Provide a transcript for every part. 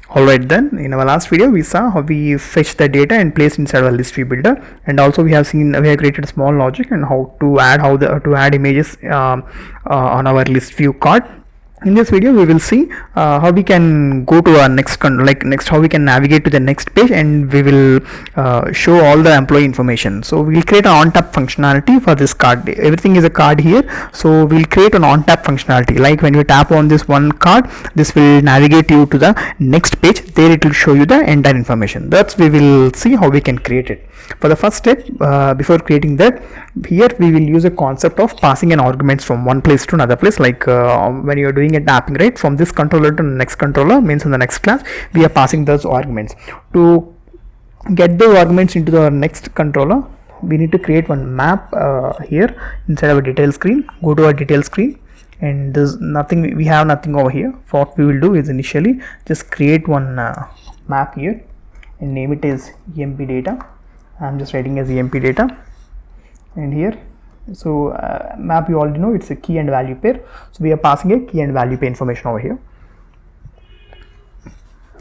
Alright, then in our last video we saw how we fetch the data and place inside our list view builder, and also we have created a small logic and how to add images on our list view card. In this video we will see how we can go to our next how we can navigate to the next page, and we will show all the employee information. So we will create an on tap functionality for this card. Everything is a card here, so we'll create an on tap functionality. Like when you tap on this one card, this will navigate you to the next page. There it will show you the entire information. That's we will see how we can create it. For the first step, before creating that, here we will use a concept of passing an arguments from one place to another place. Like when you are doing a tapping, right, from this controller to the next controller, means in the next class we are passing those arguments. To get the arguments into the next controller, we need to create one map here inside our detail screen. Go to our detail screen, and there's nothing, we have nothing over here. What we will do is initially just create one map here and name it as EMP data. I'm just writing as EMP data, and here, so map you already know, it's a key and value pair, so we are passing a key and value pair information over here.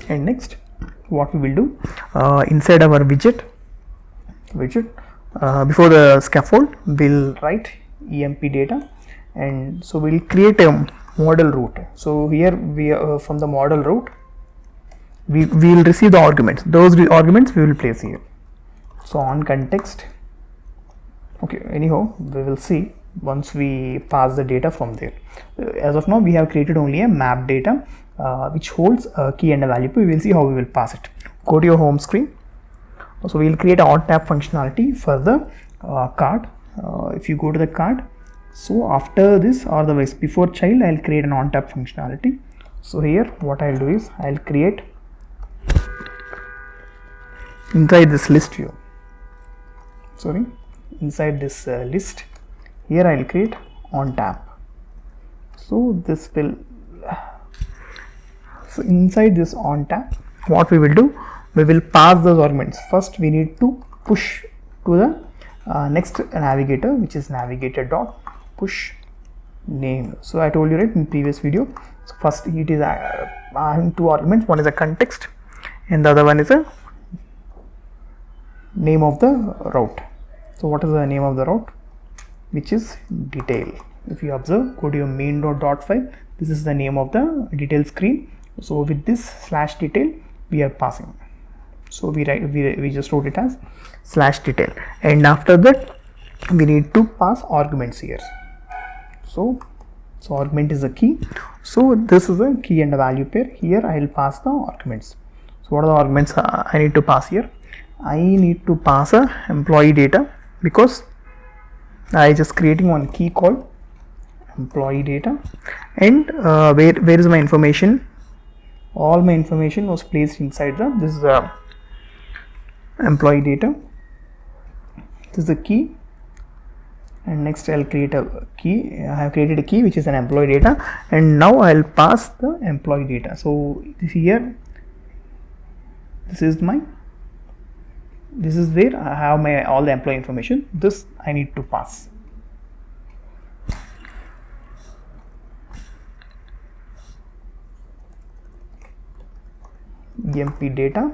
And next what we will do, inside our widget before the scaffold, we'll write EMP data, and so we'll create a model route. So here we from the model route we will receive the arguments. Those arguments we will place here. So on context, okay, anyhow we will see once we pass the data from there. As of now we have created only a map data which holds a key and a value. We will see how we will pass it. Go to your home screen. So we will create an on tap functionality for the card. If you go to the card, so after this, or the before child, I'll create an on tap functionality. So here what I'll do is I'll create inside this list view, inside this list here I'll create on tap. So this will, so inside this on tap, what we will do, we will pass those arguments. First we need to push to the next navigator, which is navigator dot push name. So I told you, right, in previous video, so first it is having two arguments. One is a context and the other one is a name of the route. So what is the name of the route? Which is detail. If you observe, go to your main dot file, this is the name of the detail screen. So with this slash detail we are passing, so we just wrote it as slash detail, and after that we need to pass arguments here. So argument is a key, so this is a key and a value pair. Here I will pass the arguments. So what are the arguments I need to pass here? I need to pass a employee data, because I just creating one key called employee data, and where is my information? All my information was placed inside this is the employee data. This is the key, and next I'll create a key. I have created a key which is an employee data, and now I'll pass the employee data. So here this is where I have my all the employee information. This I need to pass. EMP data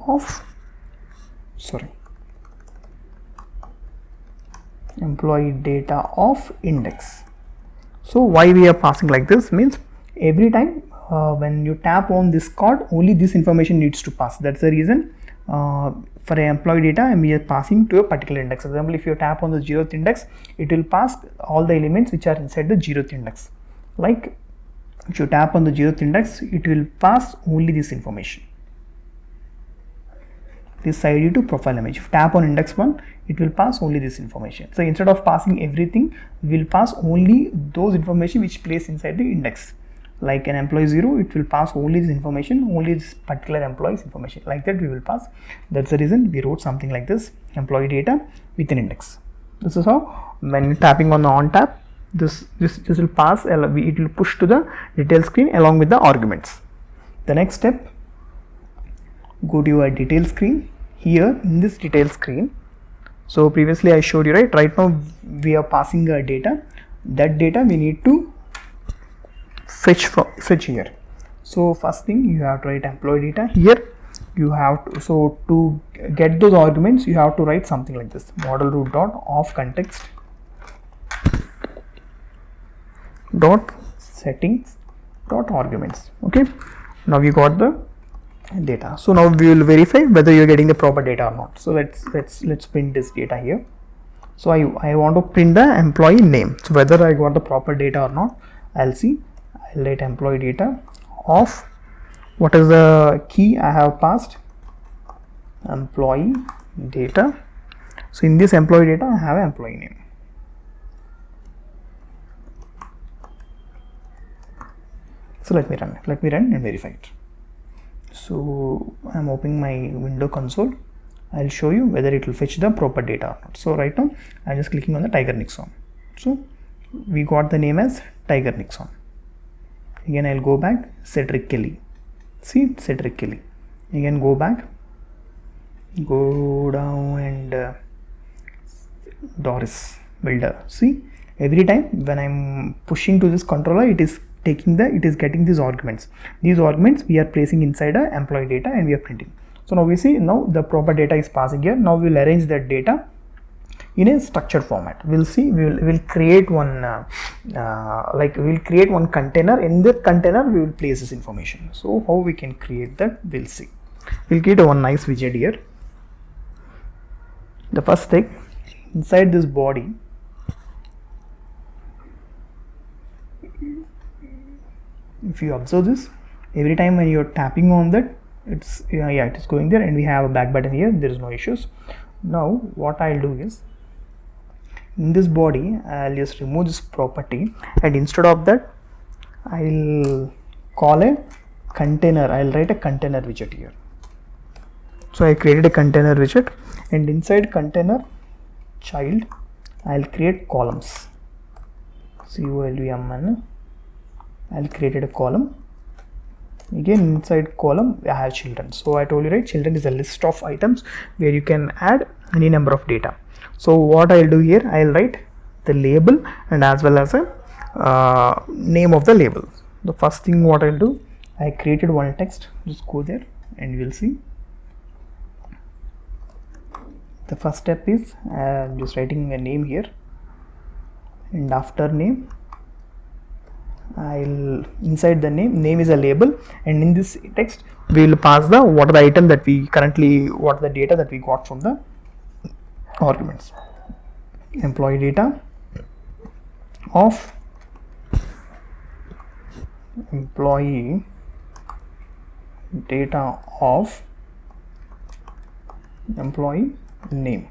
of employee data of index. So why we are passing like this means every time when you tap on this card, only this information needs to pass. That's the reason for an employee data we are passing to a particular index. For example, if you tap on the 0th index, it will pass all the elements which are inside the 0th index. Like if you tap on the 0th index, it will pass only this information, this ID to profile image. If you tap on index 1, it will pass only this information. So instead of passing everything, we will pass only those information which place inside the index. Like an employee 0, it will pass only this information, only this particular employee's information. Like that we will pass. That's the reason we wrote something like this, employee data with an index. This is how, when tapping on the on tap, this will pass, it will push to the detail screen along with the arguments. The next step, go to your detail screen. Here in this detail screen, so previously I showed you, right now we are passing a data. That data we need to fetch here. So first thing, you have to write employee data here. You have to, so to get those arguments, you have to write something like this: model root dot of context dot settings dot arguments. Okay, now we got the data. So now we will verify whether you're getting the proper data or not. So let's print this data here. So I want to print the employee name. So whether I got the proper data or not, I'll see. I'll write employee data of, what is the key I have passed? Employee data. So in this employee data, I have employee name. So let me run and verify it. So I'm opening my window console. I'll show you whether it will fetch the proper data or not. So right now I'm just clicking on the Tiger Nixon. So we got the name as Tiger Nixon. Again I'll go back, Cedric Kelly. See, Cedric Kelly. Again go back, go down, and Doris Builder. See, every time when I'm pushing to this controller, it is getting these arguments. These arguments we are placing inside a employee data and we are printing. So now we see, now the proper data is passing here. Now we'll arrange that data in a structured format. We'll see, we'll create one we'll create one container. In that container we will place this information. So how we can create that, we'll see. We'll create one nice widget here. The first thing, inside this body, if you observe this, every time when you're tapping on that, it's it is going there, and we have a back button here. There is no issues. Now what I'll do is, in this body I'll just remove this property, and instead of that I'll call a container. I'll write a container widget here. So I created a container widget, and inside container child I'll create columns. COLUMN. I'll created a column. Again inside column I have children. So I told you, right, children is a list of items where you can add any number of data. So what I'll do here, I'll write the label and as well as a name of the label. The first thing what I'll do, I created one text. Just go there and we'll see. The first step is I'm just writing a name here, and after name I'll inside the name is a label, and in this text we will pass the what are the item that we currently, what are the data that we got from the arguments. Employee data of employee data of employee name.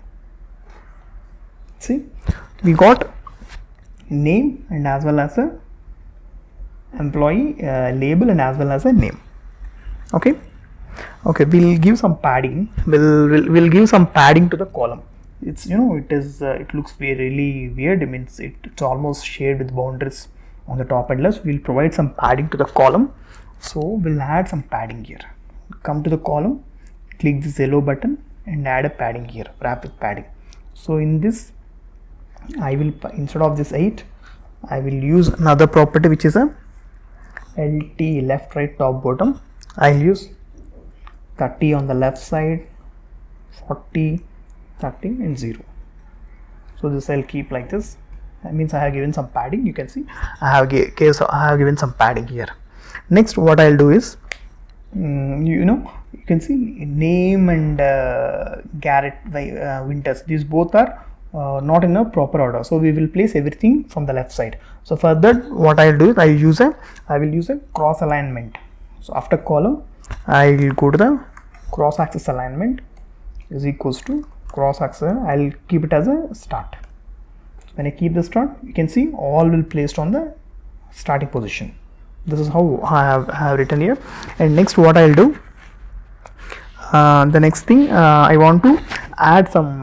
See, we got name and as well as a employee label and as well as a name. Okay, we'll give some padding. We'll give some padding to the column. It's, it is it looks really weird. It means it's almost shared with boundaries on the top and left. We'll provide some padding to the column. So we'll add some padding here. Come to the column, click this yellow button and add a padding here, wrap with padding. So in this I will, instead of this 8, I will use another property which is a LT, left, right, top, bottom. I'll use 30 on the left side, 40, 30 and 0. So this I'll keep like this. That means I have given some padding. You can see I have given some padding here. Next what I'll do is, you can see name and Garrett Winters, these both are not in a proper order, so we will place everything from the left side. So for that what I'll do is I will use a cross alignment. So after column I will go to the cross axis alignment is equals to cross axis. I'll keep it as a start. When I keep the start, you can see all will placed on the starting position. This is how I have written here. And next what I'll do, the next thing I want to add some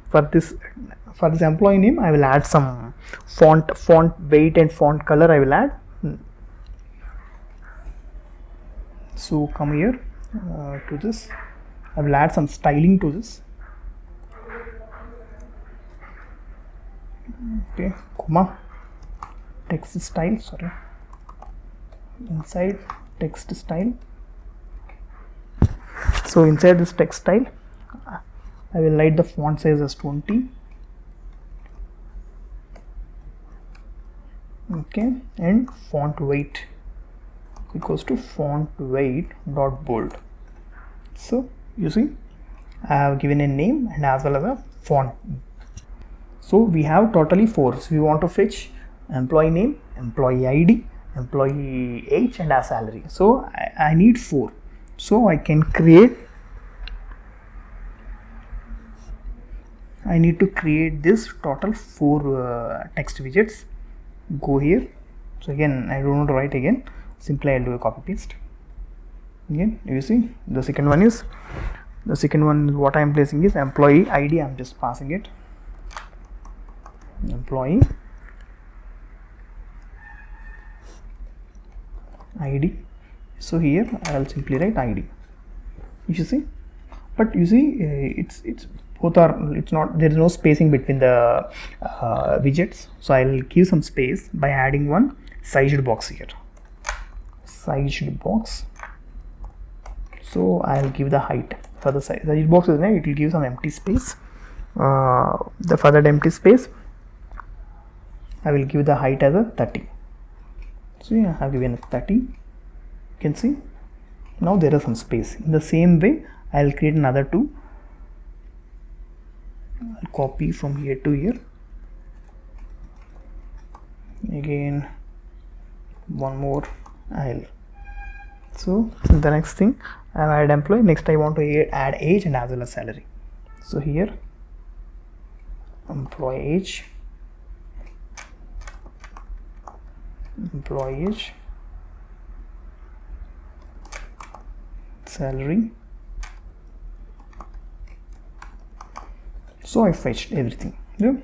for this employee name, I will add some font weight and font color I will add. So come here to this, I will add some styling to this. Okay, comma text style, sorry, inside text style. So inside this text style, I will write the font size as 20. Okay, and font weight equals to font weight dot bold. So you see, I have given a name and as well as a font. So we have totally 4. So we want to fetch employee name, employee ID, employee age, and our salary. So I need 4. So I can create. I need to create this total 4 text widgets. Go here. So again, I don't want to write again. Simply I'll do a copy paste. Again, you see the second one is what I am placing is employee ID. I'm just passing it. Employee ID. So here I will simply write ID. You see, but you see it's both are, it's not, there is no spacing between the widgets. So I will give some space by adding one sized box here. Sized box. So I will give the height for the sized box is it will give some empty space. The further empty space, I will give the height as a 30. So yeah, I have given a 30. You can see now there is some space. In the same way, I will create another 2. I'll copy from here to here. Again, one more. So the next thing, I have added employee. Next, I want to add age and as well as salary. So here, employee age, employee age, salary. So I fetched everything. Yeah.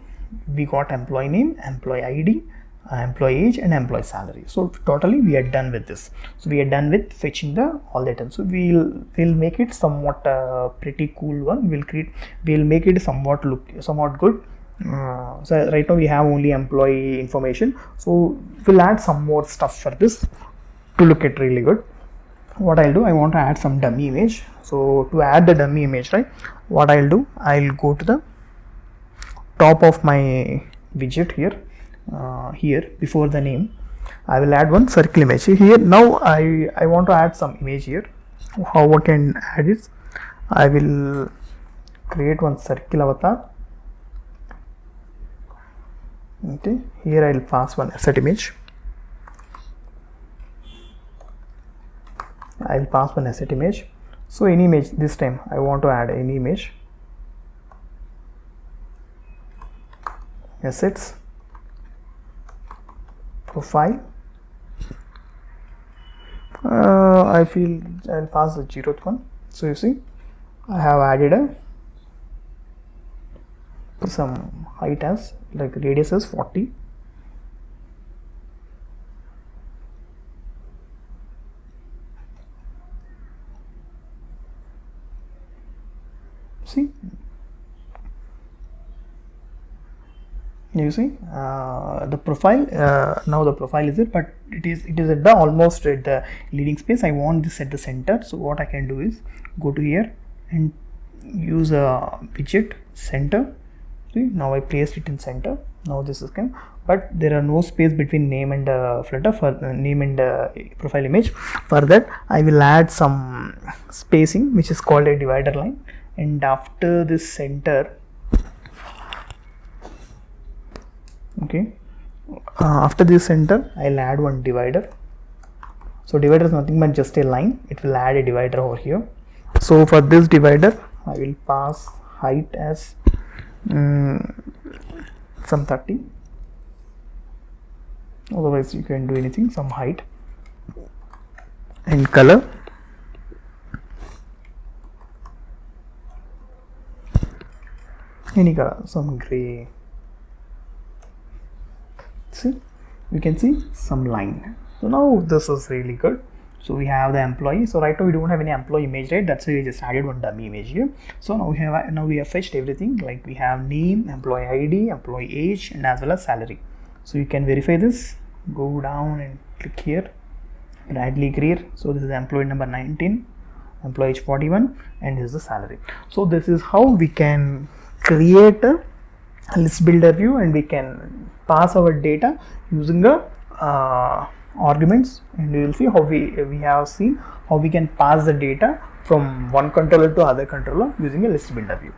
We got employee name, employee ID, employee age, and employee salary. So totally we are done with this. So we are done with fetching the all the items. So we'll make it somewhat pretty cool one. We'll make it somewhat good. So right now we have only employee information. So we'll add some more stuff for this to look at really good. What I'll do, I want to add some dummy image. So to add the dummy image, right, what I'll do, I'll go to the top of my widget here. Here before the name, I will add one circle image here. Now I want to add some image here. How I can add it? I will create one circle avatar. Okay, here I will pass one asset image. I will pass one asset image. So any image, this time I want to add any image. Assets, profile. I feel I'll pass the 0th one. So you see, I have added some height as like radius is 40. See, you see the profile. Now the profile is it, but it is at the almost at the leading space. I want this at the center. So what I can do is go to here and use a widget center. See, now I placed it in center. Now this is come, but there are no space between name and flutter for name and profile image. For that, I will add some spacing, which is called a divider line. And after this center, okay, after this center, I'll add one divider. So divider is nothing but just a line. It will add a divider over here. So for this divider, I will pass height as some 30. Otherwise, you can do anything. Some height and color. Any color, some gray. See, we can see some line. So now this is really good. So we have the employee. So right now we don't have any employee image, right? That's why we just added one dummy image here. So now we have fetched everything. Like we have name, employee ID, employee age, and as well as salary. So you can verify this. Go down and click here. Bradley Greer. So this is employee number 19, employee age 41, and this is the salary. So this is how we can create a list builder view, and we can pass our data using the arguments, and you will see how we have seen how we can pass the data from one controller to other controller using a list builder view.